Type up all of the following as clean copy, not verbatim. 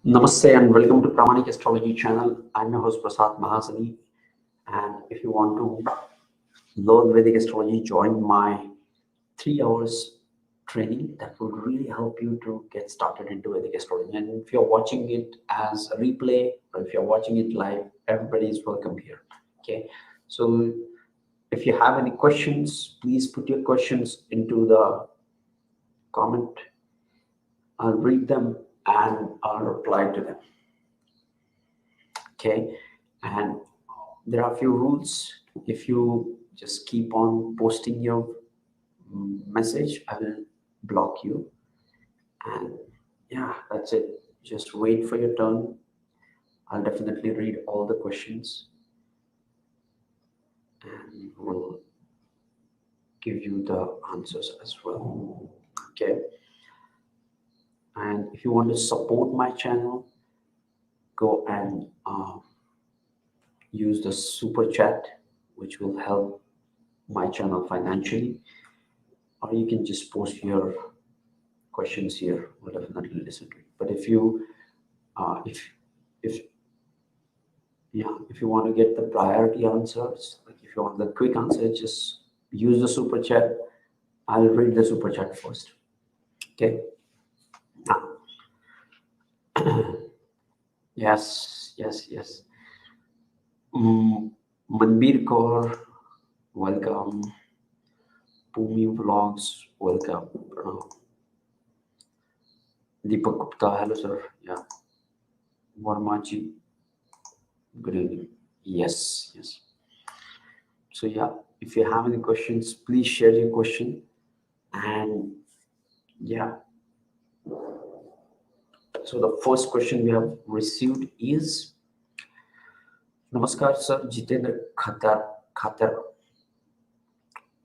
Namaste and welcome to Vedic Astrology channel. I'm your host Mahā, and if you want to learn Vedic astrology, join my 3 hours training that will really help you to get started into Vedic astrology. And if you're watching it as a replay or if you're watching it live, everybody is welcome here. Okay, so if you have any questions, please put your questions into the comment. I'll read them and I'll reply to them. Okay, and there are a few rules. If you just keep on posting your message, I will block you. And yeah, that's it. Just wait for your turn. I'll definitely read all the questions and will give you the answers as well. Okay. And if you want to support my channel, go and use the super chat, which will help my channel financially, or you can just post your questions here. We'll definitely listen to it. But if you if you want to get the priority answers, like if you want the quick answer, just use the super chat. I'll read the super chat first. Okay. Yes. Manbir Kaur, welcome. Pumi Vlogs, welcome. Deepak Gupta, hello sir. Yeah. Varmaji, good evening. Yes. So yeah, if you have any questions, please share your question. And yeah. So the first question we have received is, Namaskar sir, Jitendra Khatar.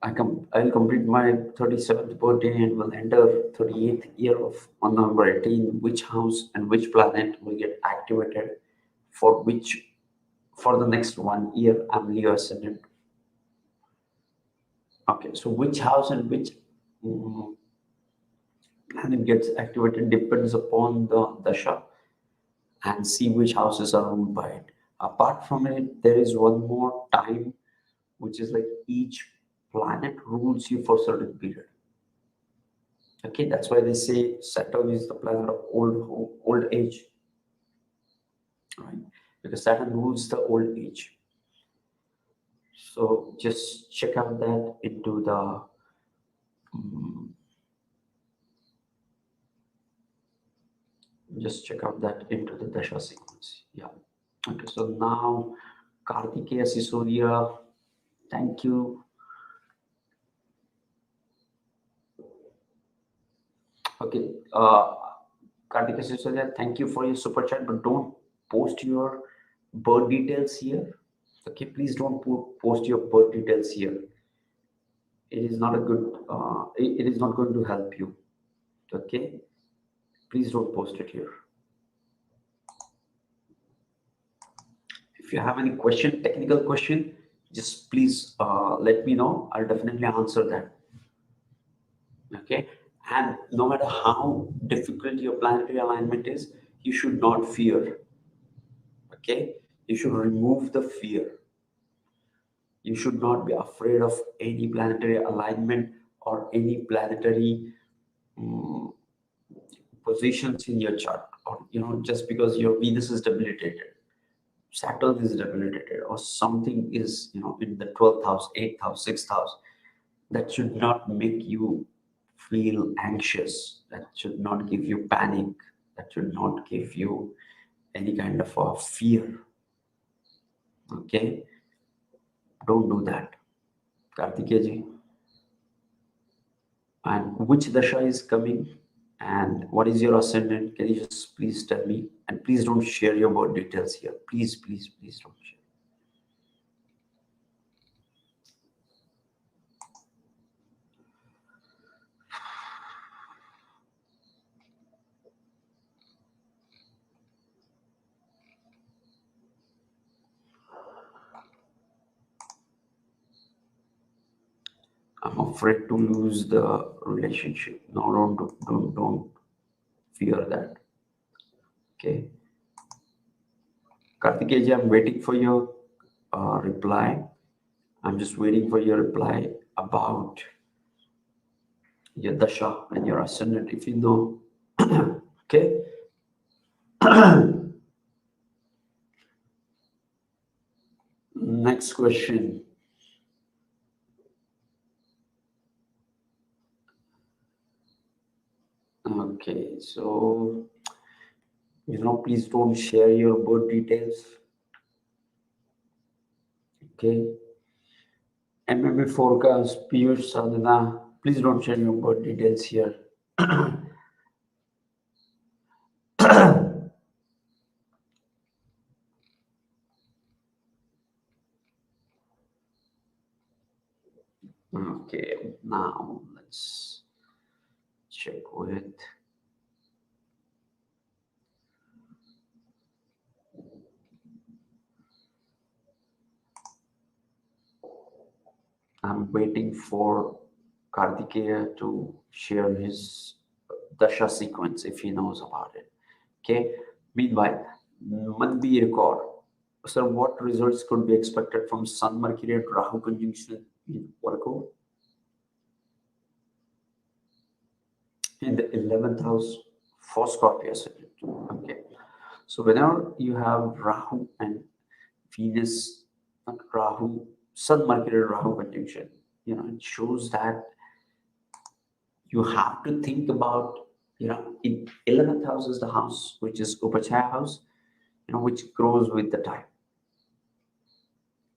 I'll complete my 37th birthday and will enter 38th year on November 18. Which house and which planet will get activated for the next 1 year? I'm Leo Ascendant. Okay, so which house and which planet gets activated depends upon the dasha, and see which houses are ruled by it. Apart from it, there is one more time, which is like each planet rules you for a certain period. Okay, that's why they say Saturn is the planet of old age, right? Because Saturn rules the old age. So just check out that into the dasha sequence. Yeah. Okay, so now Kartikeya Sisodia, thank you. Okay, Kartikeya Sisodia, thank you for your super chat, but don't post your birth details here. Okay, please don't post your birth details here. It is not a good. It is not going to help you. Okay, please don't post it here. If you have any technical question, just please let me know. I'll definitely answer that. Okay, and no matter how difficult your planetary alignment is, you should not fear. Okay, you should remove the fear. You should not be afraid of any planetary alignment or any planetary positions in your chart, or just because your Venus is debilitated, Saturn is debilitated, or something is in the 12th house, 8th house, 6th house, that should not make you feel anxious. That should not give you panic. That should not give you any kind of a fear. Okay, don't do that, Kartikeya ji. And which dasha is coming and what is your ascendant? Can you just please tell me? And please don't share your birth details here. Please don't share. I'm afraid to lose the relationship. No, don't fear that. Okay. Kartikeya, I'm waiting for your reply. I'm just waiting for your reply about your dasha and your ascendant, if you know. Okay. Next question. Okay, so please don't share your birth details. Okay. MMA forecast, Piyush Sadhana, please don't share your birth details here. Okay, now let's check with I'm waiting for Kartikeya to share his dasha sequence if he knows about it. Okay. Meanwhile, Mandir Kaur. Sir, what results could be expected from Sun, Mercury, and Rahu conjunction in Virgo in the 11th house for Scorpio ascendant? Okay. So whenever you have Rahu and Venus, not Rahu, Sun, Mercury, Rahu conjunction, it shows that you have to think about, in 11th house is the house which is Upachaya house, which grows with the time.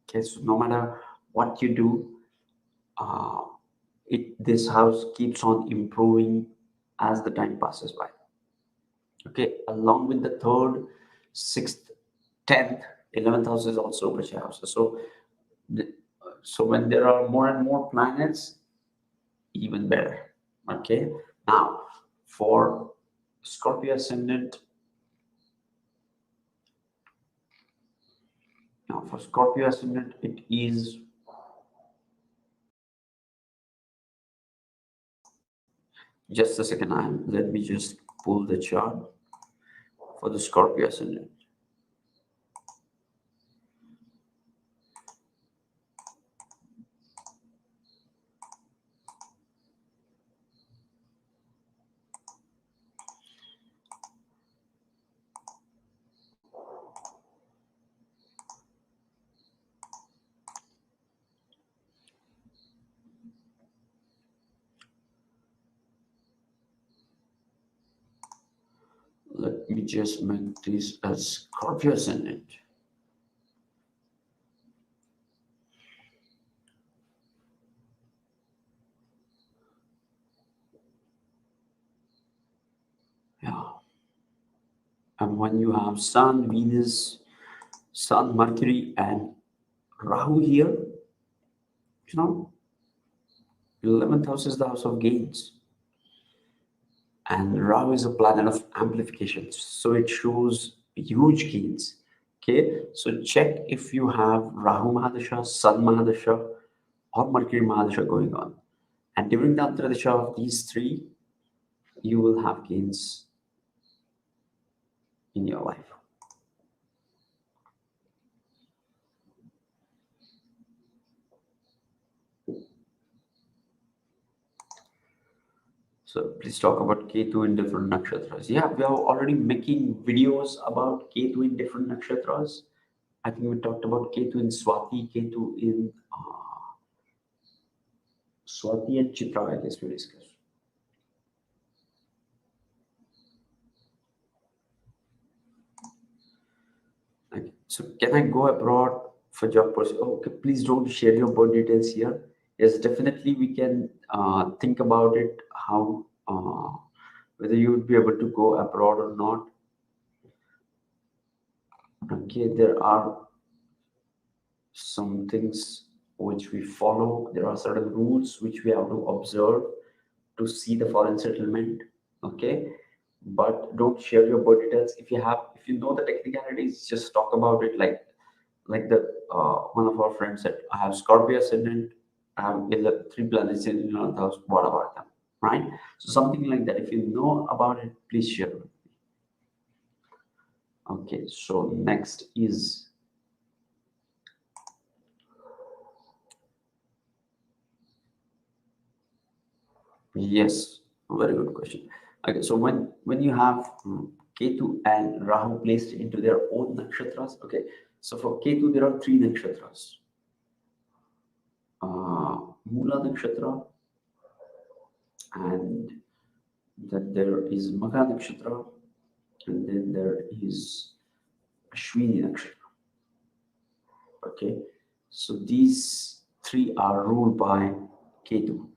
Okay, so no matter what you do, this house keeps on improving as the time passes by. Okay, along with the 3rd, 6th, 10th, 11th house is also Upachaya house. So when there are more and more planets, even better. Okay, now for Scorpio ascendant, it is just a second. Let me just pull the chart for the Scorpio ascendant. Let me just make this as Scorpio ascendant. Yeah. And when you have Sun, Venus, Sun, Mercury, and Rahu here, 11th house is the house of gains. And Rahu is a planet of amplification. So it shows huge gains. Okay, so check if you have Rahu Mahadasha, Sun Mahadasha, or Mercury Mahadasha going on. And during the Antardasha of these three, you will have gains in your life. So please talk about Ketu in different nakshatras. Yeah, we are already making videos about Ketu in different nakshatras. I think we talked about Ketu in Swati, Ketu in Swati and Chitra, I guess we discussed. Okay. So can I go abroad for job pursuit? Okay, please don't share your birth details here. Yes, definitely we can think about it, how whether you would be able to go abroad or not. Okay, there are some things which we follow. There are certain rules which we have to observe to see the foreign settlement. Okay, but don't share your birth details. If you know the technicalities, just talk about it like the one of our friends said, I have Scorpio ascendant, I have 3 planets in 11th house. What about them, right? So something like that. If you know about it, please share. Okay, so next is yes, very good question. Okay, so when you have Ketu and Rahu placed into their own nakshatras, okay, so for Ketu there are three nakshatras. Mula Nakshatra, and that there is Magha Nakshatra, and then there is Ashwini Nakshatra. Okay, so these three are ruled by Ketu,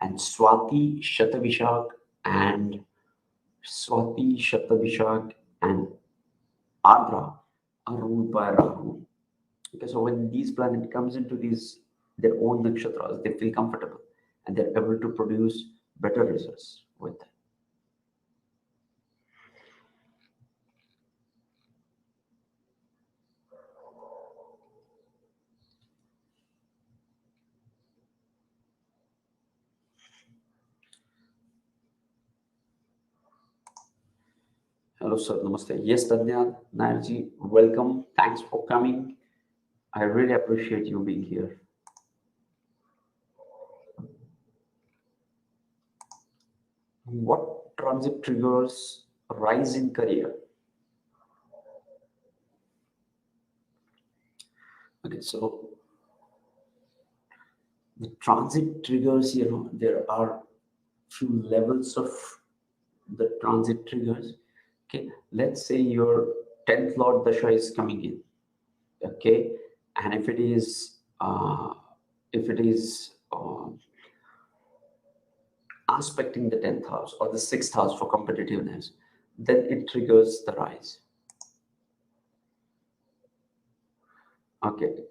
and and Swati, Shatabishak, and Adra are ruled by Rahu. Okay, so when these planets comes into these their own nakshatras, they feel comfortable and they're able to produce better results with them. Hello, sir. Namaste. Yes, Tanya Nairji, welcome. Thanks for coming. I really appreciate you being here. What transit triggers rise in career? Okay, so the transit triggers, there are few levels of the transit triggers. Okay, let's say your 10th Lord dasha is coming in. Okay, and if it is aspecting the 10th house or the 6th house for competitiveness, then it triggers the rise. Okay,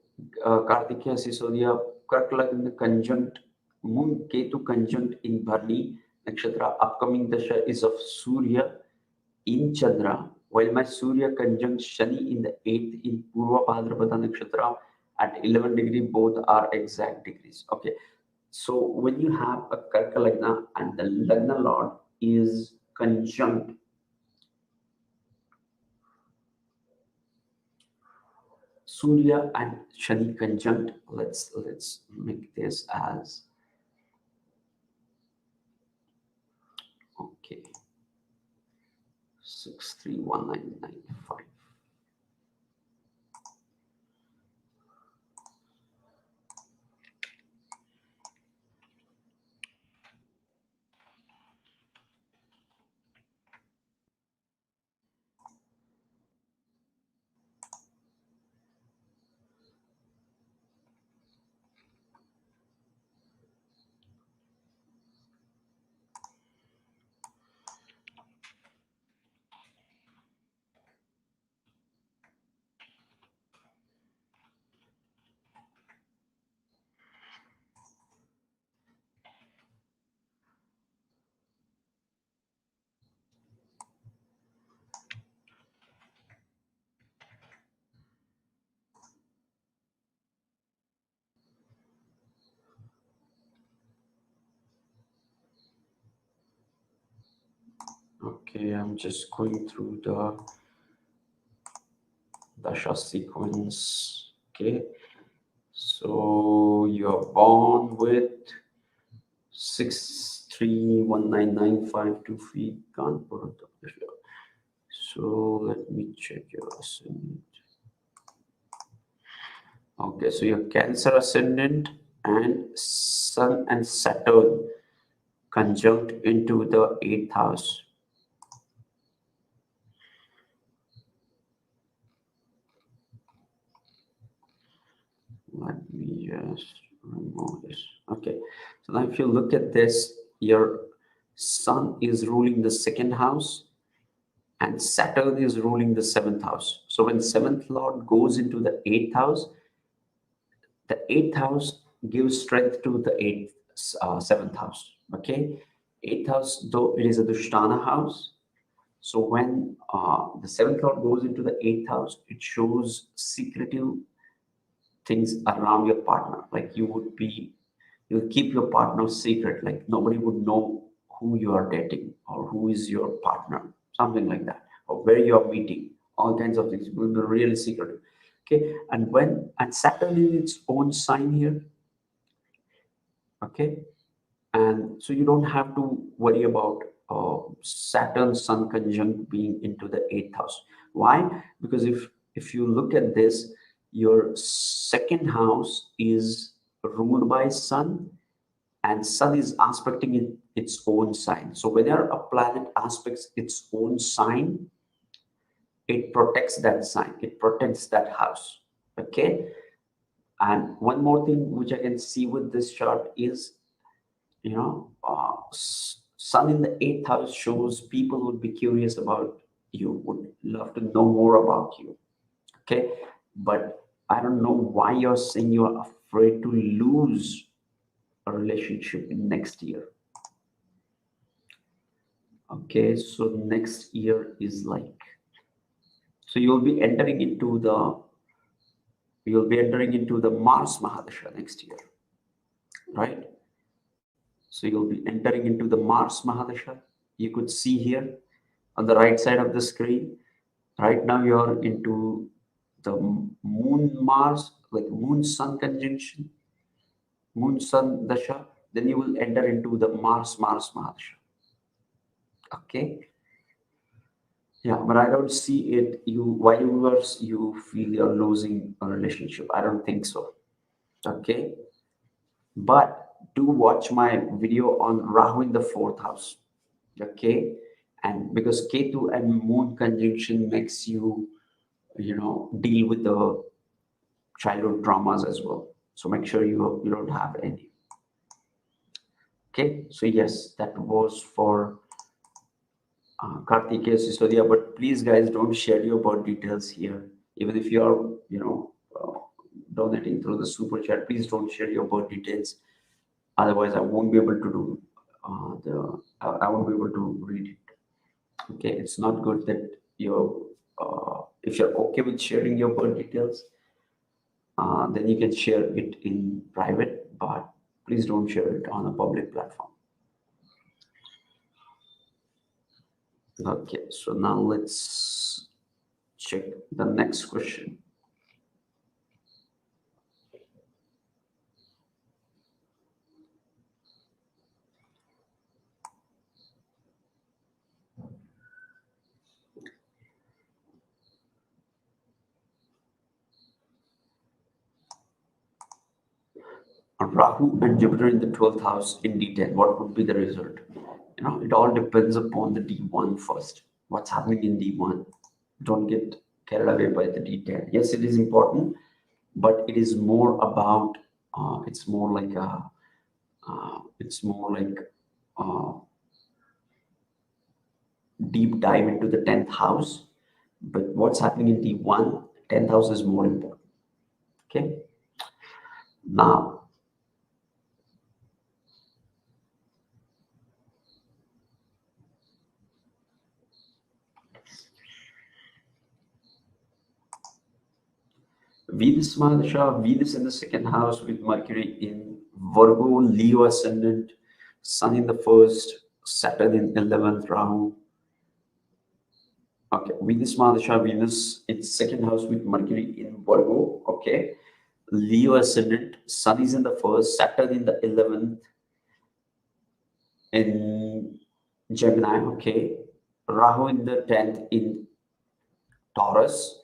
Kartikeya Sisodia, Karkalagna conjunct, Moon Ketu conjunct in Bharni Nakshatra, upcoming dasha is of Surya in Chandra, while my Surya conjunct Shani in the 8th in Purva Bhadrapada Nakshatra at 11 degree, both are exact degrees. Okay, so when you have a Karka Lagna and the Lagna Lord is conjunct Surya and Shani conjunct, let's make this as okay 631995. Okay, I'm just going through the dasha sequence. Okay, so you are born with 6319952 feet, Kanpur. So let me check your ascendant. Okay, so your Cancer ascendant and Sun and Saturn conjunct into the 8th house. Let me just remove this. Okay, so now if you look at this, your Sun is ruling the 2nd house and Saturn is ruling the 7th house. So when 7th Lord goes into the 8th house, the 8th house gives strength to the 7th house. Okay, 8th house, though it is a Dushtana house, so when the 7th Lord goes into the 8th house, it shows secretive things around your partner. Like you'll keep your partner secret, like nobody would know who you are dating or who is your partner, something like that, or where you are meeting all kinds of things. It will be really secretive. Okay, and Saturn in its own sign here. Okay, and so you don't have to worry about Saturn Sun conjunct being into the 8th house. Why? Because if you look at this, your second house is ruled by Sun, and Sun is aspecting in its own sign. So whenever a planet aspects its own sign, it protects that sign, it protects that house. Okay, and one more thing which I can see with this chart is, Sun in the 8th house shows people would be curious about you, would love to know more about you. Okay, but I don't know why you're saying you're afraid to lose a relationship in next year. Okay, so next year is like, so you'll be entering into the Mars Mahadasha next year, right? So you'll be entering into the Mars Mahadasha. You could see here on the right side of the screen. Right now you're into the Moon Mars, like Moon Sun conjunction, Moon Sun Dasha. Then you will enter into the Mars Mahadasha. Okay. Yeah, but I don't see it. While you feel you're losing a relationship. I don't think so. Okay. But do watch my video on Rahu in the 4th house. Okay, and because Ketu and Moon conjunction makes you deal with the childhood traumas as well, so make sure you don't have any. Okay, so yes, that was for Kartikeya Sisodia, but please guys, don't share your birth details here. Even if you are donating through the super chat, please don't share your birth details. Otherwise I won't be able to do I won't be able to read it. Okay, it's not good that if you're okay with sharing your birth details, then you can share it in private, but please don't share it on a public platform. Okay, so now let's check the next question. Rahu and Jupiter in the 12th house in detail, what would be the result? It all depends upon the D1 first. What's happening in D1? Don't get carried away by the detail. Yes, it is important, but it is more about, it's more like deep dive into the 10th house. But what's happening in D1, 10th house is more important. Okay. Now, Venus Mahadasha, Venus in the 2nd house with Mercury in Virgo, Leo Ascendant, Sun in the 1st, Saturn in 11th, Rahu. Okay, Venus Mahadasha, Venus in 2nd house with Mercury in Virgo. Okay, Leo Ascendant, Sun is in the 1st, Saturn in the 11th in Gemini. Okay, Rahu in the 10th in Taurus,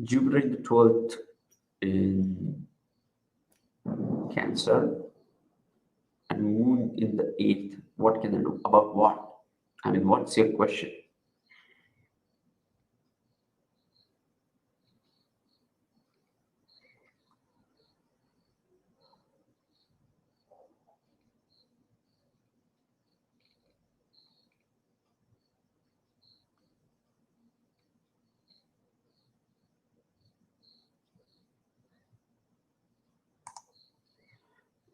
Jupiter in the 12th in Cancer, and Moon in the 8th. What can I do about what? I mean, what's your question?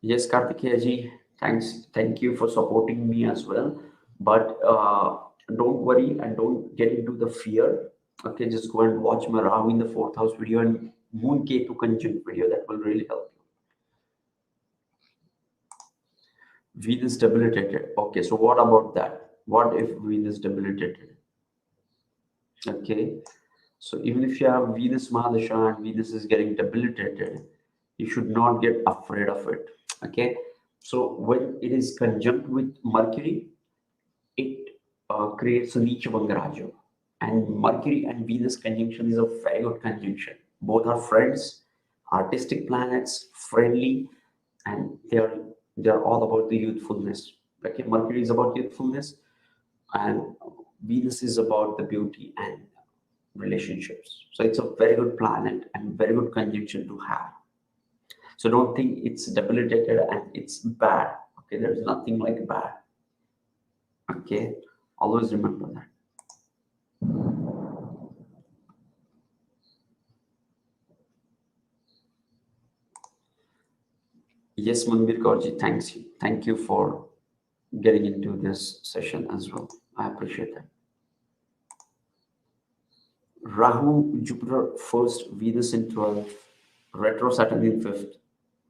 Yes, Kartikeya ji, thank you for supporting me as well. But don't worry and don't get into the fear. Okay, just go and watch my Rahu in the 4th house video and Moon Ketu conjunct video. That will really help you. Venus debilitated. Okay, so what about that? What if Venus debilitated? Okay, So even if you have Venus Mahadasha and Venus is getting debilitated, you should not get afraid of it. Okay. So when it is conjunct with Mercury, it creates a Nicha Bangaraja. And Mercury and Venus conjunction is a very good conjunction. Both are friends, artistic planets, friendly, and they're all about the youthfulness. Okay, Mercury is about youthfulness, and Venus is about the beauty and relationships. So it's a very good planet and very good conjunction to have. So don't think it's debilitated and it's bad. Okay, there's nothing like bad. Okay, always remember that. Yes, Manbir Kaurji, thanks you. Thank you for getting into this session as well. I appreciate that. Rahu, Jupiter first, Venus in 12th, retro Saturn in 5th,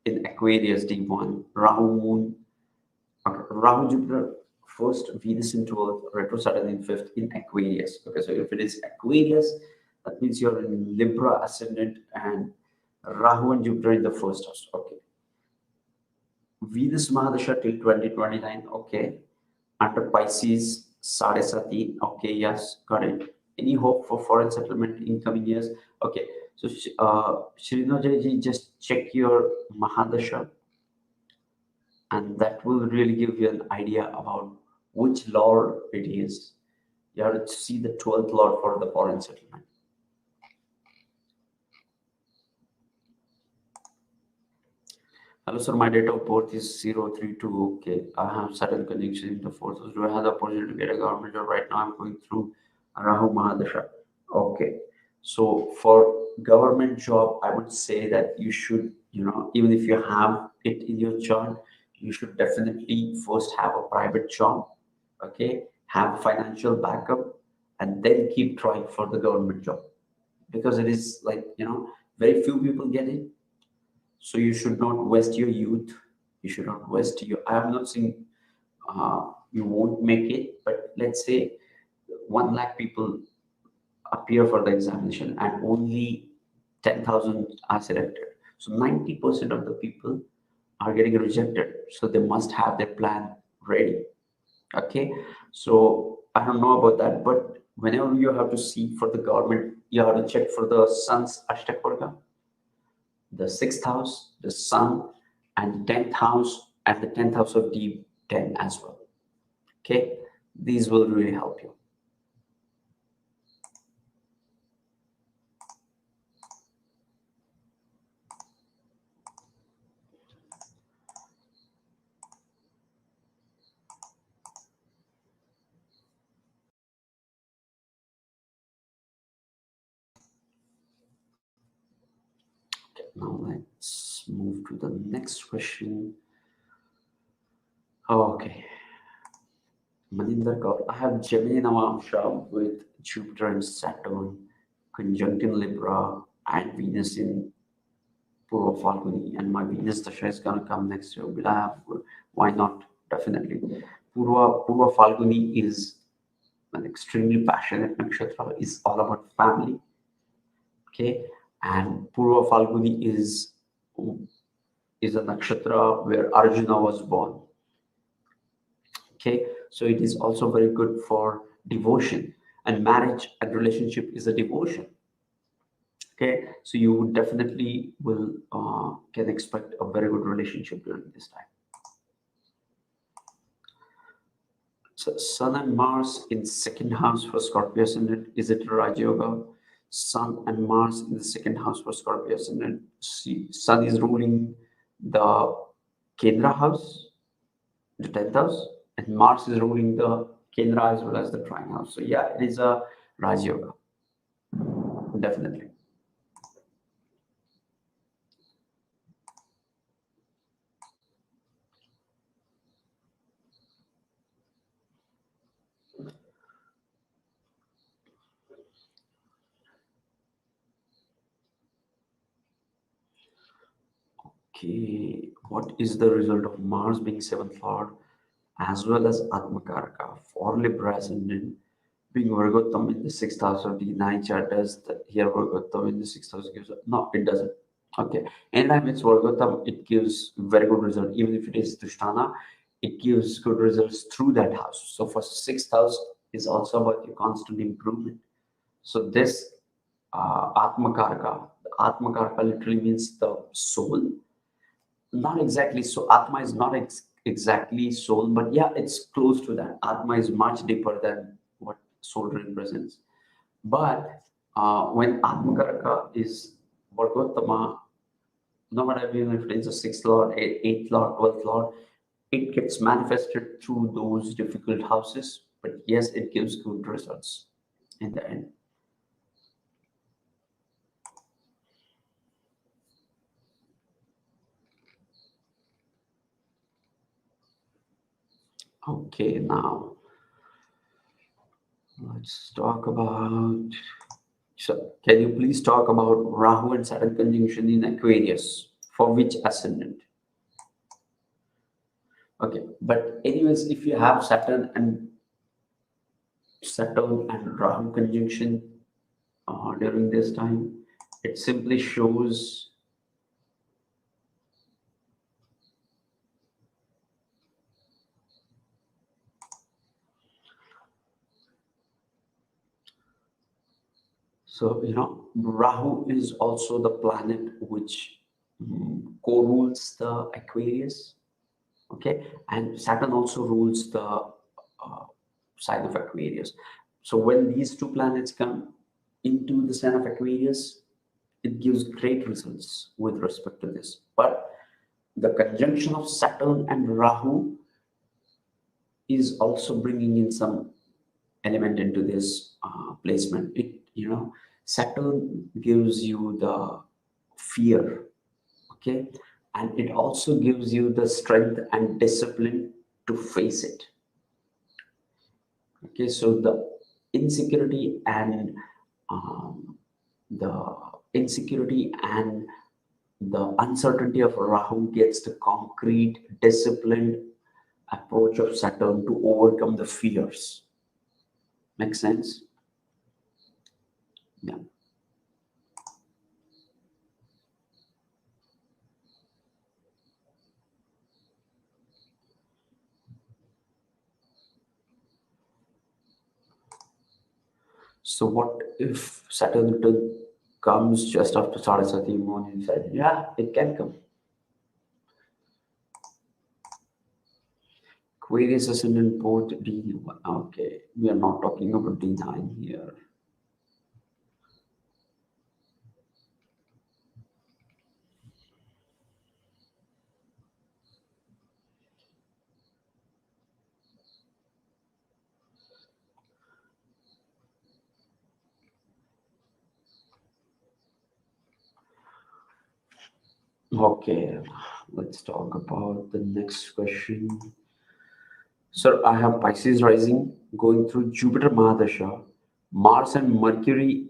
in Aquarius D1, Rahu Moon, okay, Rahu, Jupiter first, Venus in 12th, retro Saturn in 5th, in Aquarius. Okay, so if it is Aquarius, that means you're in Libra Ascendant and Rahu and Jupiter in the first house. Okay. Venus Mahadasha till 2029. Okay. Under Pisces, Sade Sati. Okay, yes, got it. Any hope for foreign settlement in coming years? Okay, so Shrinoja ji, just check your Mahadasha, and that will really give you an idea about which lord it is. You have to see the 12th lord for the foreign settlement. Hello, sir. My date of birth is 032. Okay, I have Saturn conjunction in the fourth. So do I have the opportunity to get a government job? Right now, I'm going through Rahu Mahadasha. Okay, so for government job, I would say that you should, even if you have it in your chart, you should definitely first have a private job. Okay, have financial backup, and then keep trying for the government job, because it is like, very few people get it. So you should not waste your youth. You should not waste your. I am not saying you won't make it, but let's say 1 lakh people appear for the examination and only 10,000 are selected. So 90% of the people are getting rejected. So they must have their plan ready. Okay. So I don't know about that, but whenever you have to seek for the government, you have to check for the sun's Ashtakaraka, the sixth house, the sun, and 10th house, and the 10th house of D10 as well. Okay, these will really help you. Okay, now let's move to the next question. Okay. Maninder Kaur, I have Gemini Navamsha with Jupiter and Saturn, conjunct in Libra, and Venus in Purva Phalguni, and my Venus dasha is gonna come next year. Will I have? Why not? Definitely. Purva Phalguni is an extremely passionate nakshatra. Is all about family. Okay, and Purva Phalguni is a nakshatra where Arjuna was born. Okay, so it is also very good for devotion, and marriage and relationship is a devotion. Okay, so you definitely will can expect a very good relationship during this time. So Sun and Mars in second house for Scorpio ascendant, is it a Raj Yoga? Sun and Mars in the second house for Scorpio ascendant. See, Sun is ruling the Kendra house, the 10th house, and Mars is ruling the Kendra as well as the trine house. So yeah, it is a Raj Yoga, definitely. Okay, what is the result of Mars being seventh lord as well as Atmakaraka for Libra ascendant being Vargottama in the 6th house of the 9th chart, does that here Vargottama in the 6th house gives no, it doesn't. Okay, anytime it's Vargottama, it gives very good result. Even if it is Dushtana, it gives good results through that house. So for 6th house is also about your constant improvement. So this Atmakaraka, Atmakaraka literally means the soul. Not exactly so. Atma is not exactly soul, but yeah, it's close to that. Atma is much deeper than what soul represents. But when Atmakaraka is Vargottama, no matter if it is a 6th lord, 8th lord, 12th lord, it gets manifested through those difficult houses. But yes, it gives good results in the end. Okay, now let's talk about. So, can you please talk about Rahu and Saturn conjunction in Aquarius? For which ascendant? Okay, but anyways, if you have Saturn and Rahu conjunction during this time, it simply shows so Rahu is also the planet which co-rules the Aquarius. Okay, and Saturn also rules the sign of Aquarius. So when these two planets come into the sign of Aquarius, it gives great results with respect to this. But the conjunction of Saturn and Rahu is also bringing in some element into this placement. Saturn gives you the fear, okay, and it also gives you the strength and discipline to face it. Okay, so the insecurity and the uncertainty of Rahu gets the concrete, disciplined approach of Saturn to overcome the fears. Make sense? Yeah. So what if Saturn return comes just after Sade morning? Said, yeah, it can come. Aquarius ascendant both D1. Okay, we are not talking about D9 here. Okay, let's talk about the next question. Sir, I have Pisces rising going through Jupiter Mahadasha, Mars and Mercury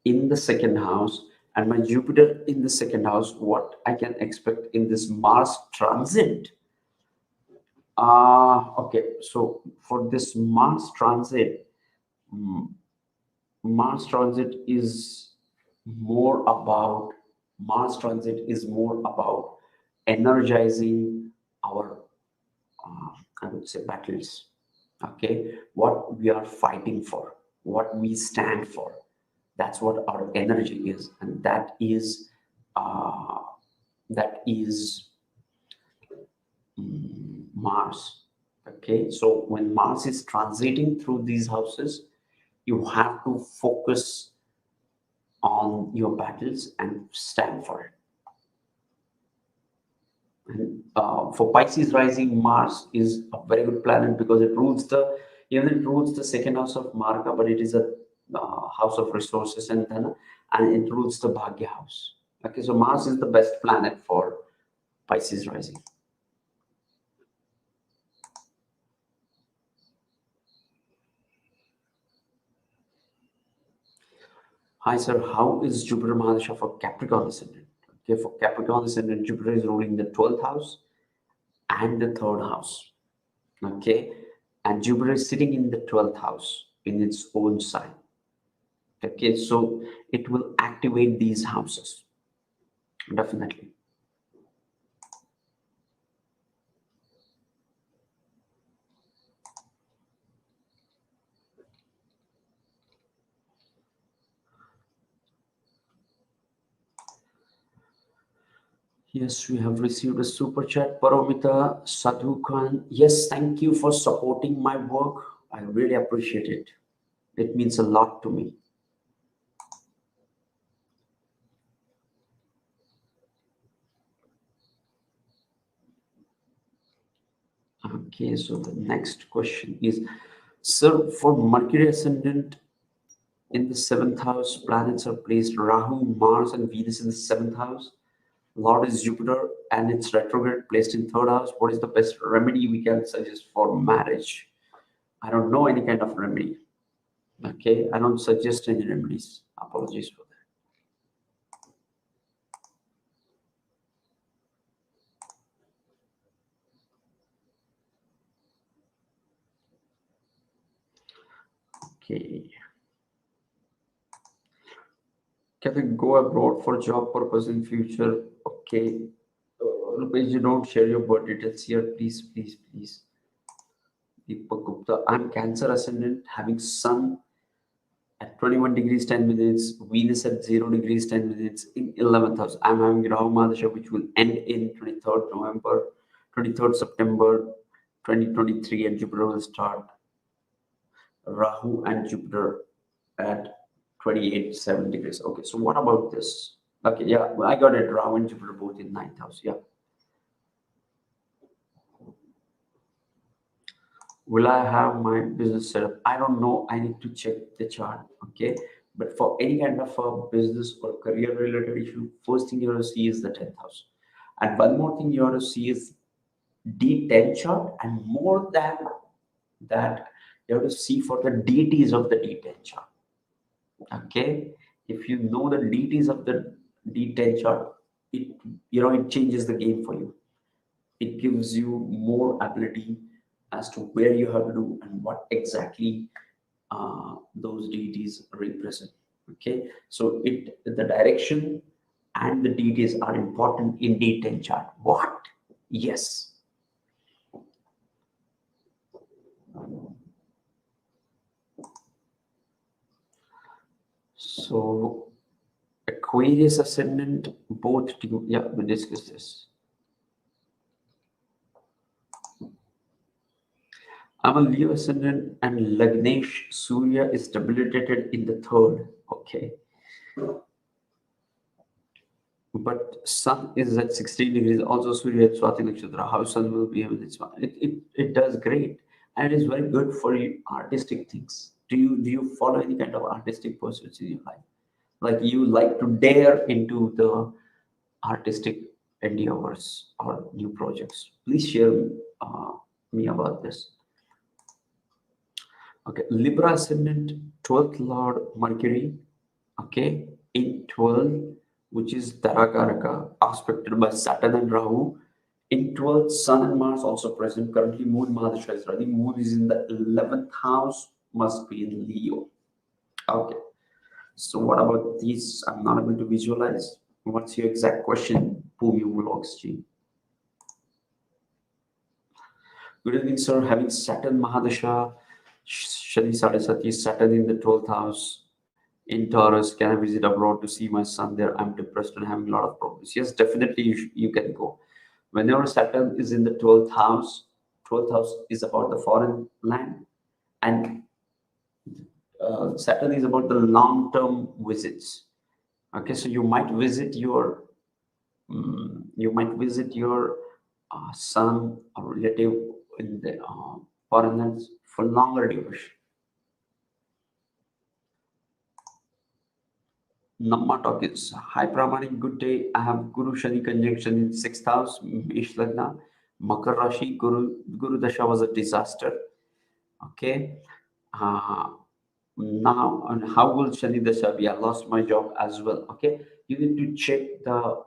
in the 2nd house, and my Jupiter in the 2nd house. What I can expect in this Mars transit? Okay, so for this Mars transit, mm, Mars transit is more about energizing our I would say battles. Okay, what we are fighting for, what we stand for, that's what our energy is, and that is Mars. Okay, so when Mars is transiting through these houses, you have to focus on your battles and stand for it. And for Pisces rising, Mars is a very good planet because it rules the 2nd house of Marka, but it is a house of resources and it rules the Bhagya house. Okay, so Mars is the best planet for Pisces rising. Hi sir, how is Jupiter Mahadasha for Capricorn ascendant? Okay, for Capricorn ascendant, Jupiter is ruling the 12th house and the 3rd house. Okay, and Jupiter is sitting in the 12th house. in its own sign. Okay, so it will activate these houses, definitely. Yes, we have received a super chat. Paramita Sadhu Khan. Yes, thank you for supporting my work. I really appreciate it. It means a lot to me. Okay, so the next question is, sir, for Mercury ascendant in the seventh house, planets are placed Rahu, Mars, and Venus in the seventh house. Lord is Jupiter and it's retrograde placed in third house. What is the best remedy we can suggest for marriage? I don't know any kind of remedy. Okay, I don't suggest any remedies. Apologies for that. Okay. Can I go abroad for job purpose in future? Okay. Rupesh, you don't share your birth details here. Please, please, please. Deepak Gupta. I'm Cancer ascendant, having Sun at 21 degrees 10 minutes, Venus at 0 degrees 10 minutes in 11th house. I'm having Rahu Mahadasha, which will end in 23rd November, 23rd September 2023, and Jupiter will start Rahu and Jupiter at 28 7 degrees. Okay, so what about this? Okay, yeah, I got it. Rahu and Jupiter both in 9th house. Yeah. Will I have my business set up? I don't know. I need to check the chart. Okay, but for any kind of a business or career related issue, first thing you have to see is the 10th house. And one more thing you have to see is D10 chart, and more than that, you have to see for the deities of the D10 chart. Okay, if you know the deities of the D10 chart, it changes the game for you. It gives you more ability as to where you have to do and what exactly those deities represent. Okay, so the direction and the deities are important in D10 chart. What? Yes. So Aquarius ascendant, both. Yeah, we discussed this. I'm a Leo ascendant, and Lagnesh Surya is debilitated in the third. Okay. But Sun is at 16 degrees. Also, Surya at Swati Nakshatra. How Sun will be with its it does great, and it is very good for artistic things. Do you follow any kind of artistic pursuits in your life? Like you like to dare into the artistic endeavors or new projects? Please share me about this. Okay, Libra ascendant, 12th Lord Mercury, okay, in 12, which is Atmakaraka, aspected by Saturn and Rahu. In 12th, Sun and Mars also present. Currently, Moon Mahadasha is running. Moon is in the 11th house, must be in Leo. Okay, so what about these? I'm not able to visualize. What's your exact question, Bhumi Vlogs G? Good evening, sir. Having Saturn Mahadasha, Shani Sade Sati, Saturn in the 12th house in Taurus. Can I visit abroad to see my son there? I'm depressed and having a lot of problems. Yes, definitely you can go. Whenever Saturn is in the 12th house, 12th house is about the foreign land, and Saturn is about the long-term visits. Okay, so you might visit your son or relative in the foreign lands for longer duration. Namma Talkins. Hi Pramani, good day. I have Guru Shani conjunction in 6th house, Mesh Lagna, Makar Rashi. Guru Dasha was a disaster. Okay. Now, and how will Shani Dasha be? I lost my job as well. Okay. You need to check the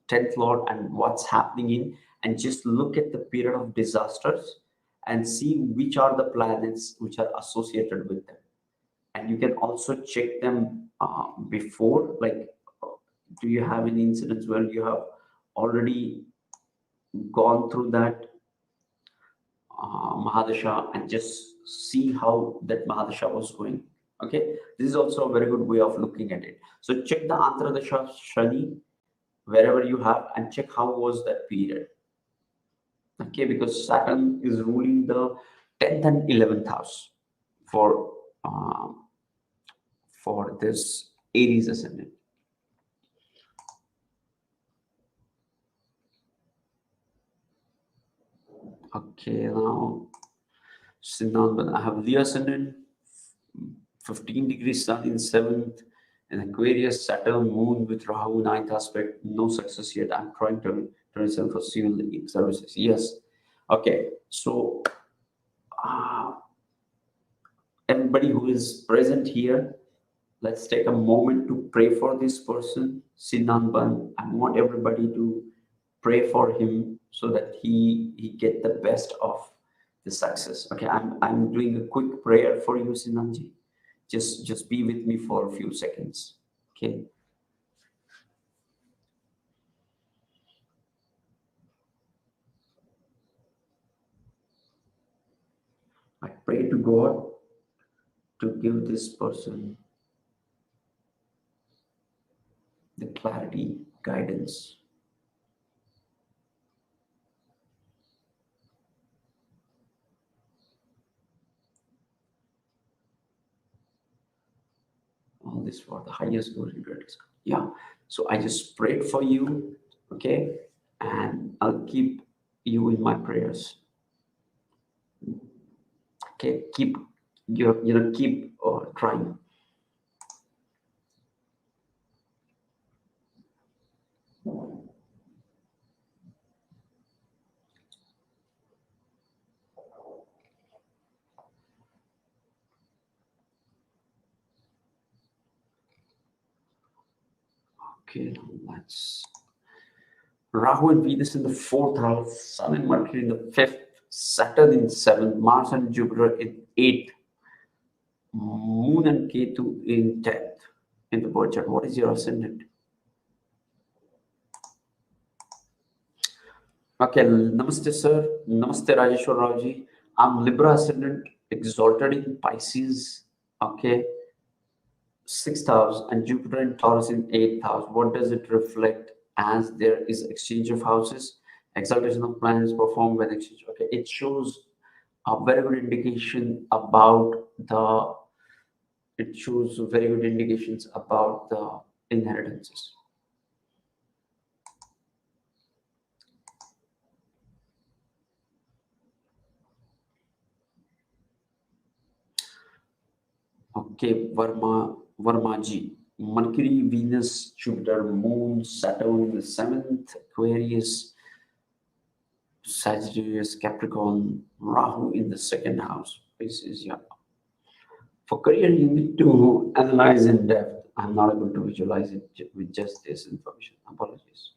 10th Lord and what's happening in, and just look at the period of disasters and see which are the planets which are associated with them. And you can also check them before, like, do you have any incidents where you have already gone through that Mahadasha, and just see how that Mahadasha was going. Okay, this is also a very good way of looking at it. So check the Antradasha Shani wherever you have, and check how was that period. Okay, because Saturn is ruling the 10th and 11th house for this Aries ascendant. Okay, now Siddhant, I have Leo ascendant, 15 degrees sun in 7th, and Aquarius, Saturn, Moon with Rahu, 9th aspect. No success yet. I'm trying to turn myself for civil services. Yes. Okay. So everybody who is present here, let's take a moment to pray for this person, Sinnanban. I want everybody to pray for him so that he get the best of the success. Okay, I'm doing a quick prayer for you, Sinanji. Just be with me for a few seconds. Okay. I pray to God to give this person the clarity, guidance. All this for the highest good in greatest. Yeah. So I just prayed for you, okay, and I'll keep you in my prayers. Okay, keep keep trying. Okay, let's. Rahu and Venus in the 4th house, Sun and Mercury in the 5th, Saturn in 7th, Mars and Jupiter in 8th, Moon and Ketu in 10th in the birth chart. What is your ascendant? Okay, namaste sir, namaste Rajeshwar Rauji. I'm Libra ascendant, exalted in Pisces. Okay, 6th house, and Jupiter in Taurus in 8th house. What does it reflect? As there is exchange of houses, exaltation of planets performed when exchange. Okay, it shows a very good indication about the. It shows very good indications about the inheritances. Okay, Varmaji. Mercury, Venus, Jupiter, Moon, Saturn in the 7th, Aquarius, Sagittarius, Capricorn, Rahu in the 2nd house. This is yeah. For career, you need to analyze in depth. I'm not able to visualize it with just this information. Apologies.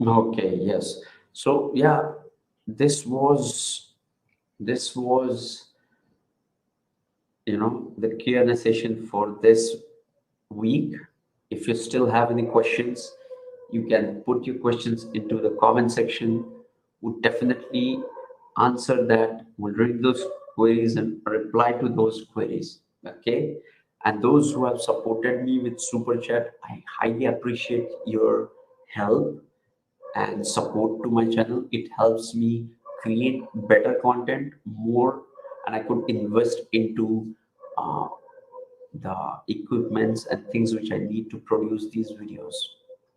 Okay, yes. So yeah, this was the Q&A session for this week. If you still have any questions, you can put your questions into the comment section. We'll definitely answer that. We'll read those queries and reply to those queries. Okay. And those who have supported me with Super Chat, I highly appreciate your help and support to my channel. It helps me create better content more, and I could invest into the equipments and things which I need to produce these videos.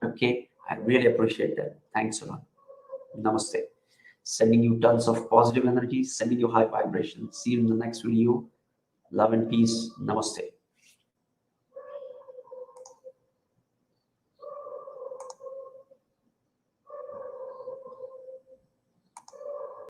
Okay, I really appreciate that. Thanks a lot. Namaste. Sending you tons of positive energy, sending you high vibrations. See you in the next video. Love and peace. Namaste.